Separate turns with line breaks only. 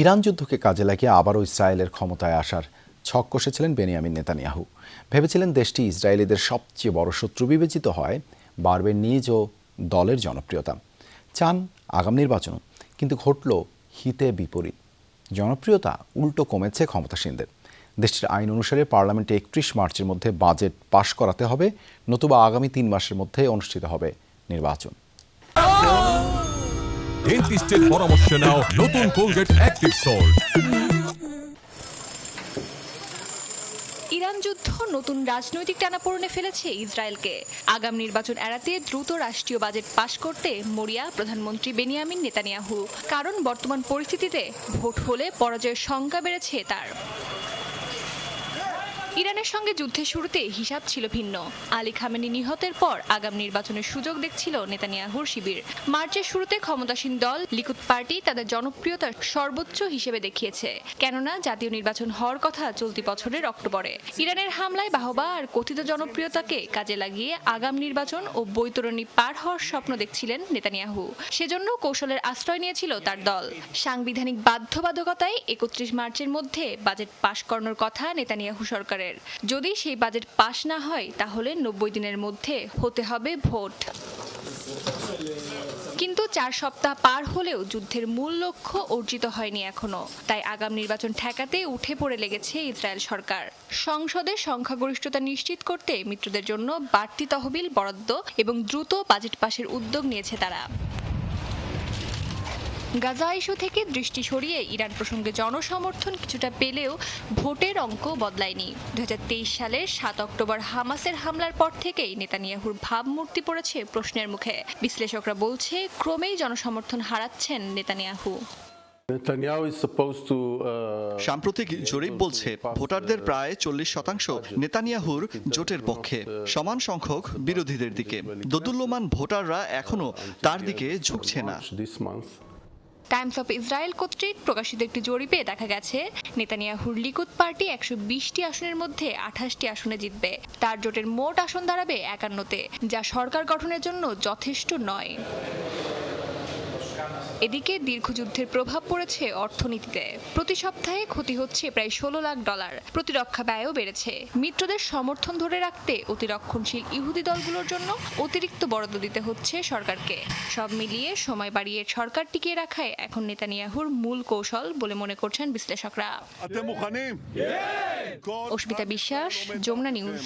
Iran যুদ্ধকে কাজে লাগিয়ে আবারও ইসরায়েলের ক্ষমতায় আসার ছক কষেছিলেন বেনিয়ামিন নেতানিয়াহু। ভেবেছিলেন দেশটি ইসরায়েলিদের সবচেয়ে বড় শত্রু বিবেচিত হয়, বাড়বে নিজ ও দলের জনপ্রিয়তা। চান আগাম নির্বাচন, কিন্তু ঘটল হিতে বিপরীত। জনপ্রিয়তা উল্টো কমেছে ক্ষমতাসীনদের। দেশটির আইন অনুসারে পার্লামেন্টে ৩১ মার্চের মধ্যে বাজেট পাশ করাতে হবে, নতুবা আগামী ৩ মাসের মধ্যে অনুষ্ঠিত হবে নির্বাচন।
ডেন্টিস্টের পরামর্শ নাও নতুন কোলগেট অ্যাক্টিভ সল্ট।
ইরান যুদ্ধ নতুন রাজনৈতিক টানাপোড়েনে ফেলেছে ইসরায়েলকে। আগাম নির্বাচন এড়াতে দ্রুত রাষ্ট্রীয় বাজেট পাশ করতে মরিয়া প্রধানমন্ত্রী বেনিয়ামিন নেতানিয়াহু। কারণ বর্তমান পরিস্থিতিতে ভোট হলে পরাজয়ের সংখ্যা বেড়েছে তার। ইরানের সঙ্গে যুদ্ধের শুরুতে হিসাব ছিল ভিন্ন। আলী খামেনি নিহতের পর আগাম নির্বাচনের সুযোগ দেখছিল নেতানিয়াহুর শিবির। মার্চের শুরুতে ক্ষমতাসীন দল লিকুদ পার্টি তাদের জনপ্রিয়তার সর্বোচ্চ হিসেবে দেখিয়েছে, কেননা জাতীয় নির্বাচন হওয়ার কথা চলতি বছরের অক্টোবরে। ইরানের হামলায় বাহবা আর কথিত জনপ্রিয়তাকে কাজে লাগিয়ে আগাম নির্বাচন ও বৈতরণী পার হওয়ার স্বপ্ন দেখছিলেন নেতানিয়াহু। সেজন্য কৌশলের আশ্রয় নিয়েছিল তার দল। সাংবিধানিক বাধ্যবাধকতায় ৩১ মার্চের মধ্যে বাজেট পাশ করানোর কথা নেতানিয়াহু সরকারের। যদি সেই বাজেট পাশ না হয়, তাহলে ৯০ দিনের মধ্যে হতে হবে ভোট। কিন্তু ৪ সপ্তাহ পার হলেও যুদ্ধের মূল লক্ষ্য অর্জিত হয়নি এখনো। তাই আগাম নির্বাচন ঠেকাতে উঠে পড়ে লেগেছে ইসরায়েল সরকার। সংসদে সংখ্যাগরিষ্ঠতা নিশ্চিত করতে মিত্রদের জন্য বাড়তি তহবিল বরাদ্দ এবং দ্রুত বাজেট পাশের উদ্যোগ নিয়েছে তারা। গাজা ইস্যু থেকে দৃষ্টি সরিয়ে ইরান প্রসঙ্গে জনসমর্থন কিছুটা পেলেও ভোটের অঙ্ক বদলায়নি। ২০২৩ সালের ৭ অক্টোবর হামাসের হামলার পর থেকেই নেতানিয়াহুর ভাবমূর্তি পড়েছে প্রশ্নের মুখে। বিশ্লেষকরা বলছে, ক্রমেই জনসমর্থন হারাচ্ছেন নেতানিয়াহু।
সাম্প্রতিক জরিপ বলছে ভোটারদের প্রায় ৪০% নেতানিয়াহুর জোটের পক্ষে, সমান সংখ্যক বিরোধীদের দিকে। দোদুল্যমান ভোটাররা এখনো তার দিকে ঝুঁকছে না।
টাইমস অফ ইসরায়েল কর্তৃক প্রকাশিত একটি জরিপে দেখা গেছে, নেতানিয়াহুর লিকুদ পার্টি ১২০টি আসনের মধ্যে ২৮টি আসনে জিতবে। তার জোটের মোট আসন দাঁড়াবে ৫১তে, যা সরকার গঠনের জন্য যথেষ্ট নয়। এদিকে দীর্ঘযুদ্ধের প্রভাব পড়েছে অর্থনীতিতে। প্রতি সপ্তাহে ক্ষতি হচ্ছে প্রায় $১৬ লাখ। প্রতিরক্ষা ব্যয়ও বেড়েছে। মিত্রদের সমর্থন ধরে রাখতে অতিরক্ষণশীল ইহুদি দলগুলোর জন্য অতিরিক্ত বরাদ্দ দিতে হচ্ছে সরকারকে। সব মিলিয়ে সময় বাড়িয়ে সরকার টিকিয়ে রাখায় এখন নেতানিয়াহুর মূল কৌশল বলে মনে করছেন বিশ্লেষকরা। অস্মিতা বিশ্বাস, যমুনা নিউজ।